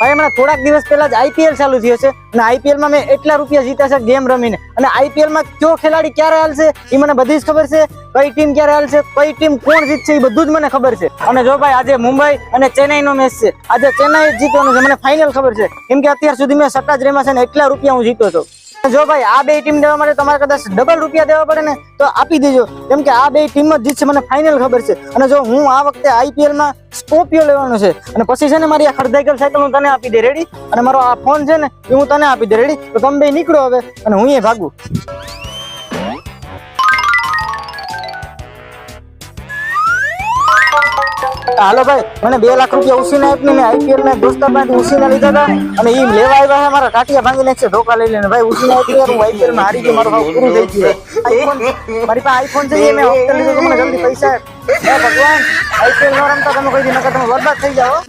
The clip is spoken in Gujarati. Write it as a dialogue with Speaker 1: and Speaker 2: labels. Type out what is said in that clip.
Speaker 1: ભાઈ હમણાં થોડાક દિવસ પહેલા જ આઈપીએલ ચાલુ થયો છે અને આઈપીએલ માં મેં એટલા રૂપિયા જીત્યા છે ગેમ રમીને. અને આઈપીએલ માં કયો ખેલાડી ક્યારે હાલશે એ મને બધી જ ખબર છે. કઈ ટીમ ક્યારે હાલશે, કઈ ટીમ કોણ જીતશે એ બધું જ મને ખબર છે. અને જો ભાઈ આજે મુંબઈ અને ચેન્નઈ નો મેચ છે. આજે ચેન્નઈ જીતવાનું છે, મને ફાઇનલ ખબર છે, કેમ કે અત્યાર સુધી મેં સટ્ટા જ રમ્યા છે ને એટલા રૂપિયા હું જીતો છું. જો ભાઈ આ બે ટીમ દેવા માટે તમારે કદાચ ડબલ રૂપિયા દેવા પડે ને તો આપી દેજો, કેમ કે આ બે ટીમ જ જીતશે, મને ફાઇનલ ખબર છે. અને જો હું આ વખતે આઈપીએલ માં સ્કોર્પિયો લેવાનો છે અને પછી છે ને મારી આ ખરદાઈકલ સાયકલ હું તને આપી દે, રેડી? અને મારો આ ફોન છે ને એ હું તને આપી દે, રેડી? તો તમે બે નીકળો હવે અને હું એ ભાગું. હાલો ભાઈ, મને 2 લાખ રૂપિયા ઉછીને આપીને મેં આઈપીએલ ના દોસ્તા પાસે ઉછીને લીધા હતા અને ઈ લેવા આવ્યા છે. મારા ટાટિયા ભાંગી નાખશે ધોકા લઈ લઈને. ભાઈ ઉછીને આપી હું આઈપીએલ માં હારી ગયો, મારો ભાવ પૂરું થઈ ગયું. આઈફોન મારી પાસે આઈફોન છે, મેં હપ્તે લીધો તો મને જલ્દી પૈસા. હે ભગવાન, આઈપીએલ નો રમતા તમે કોઈ દી નકર તમે બરબાદ થઈ જાઓ.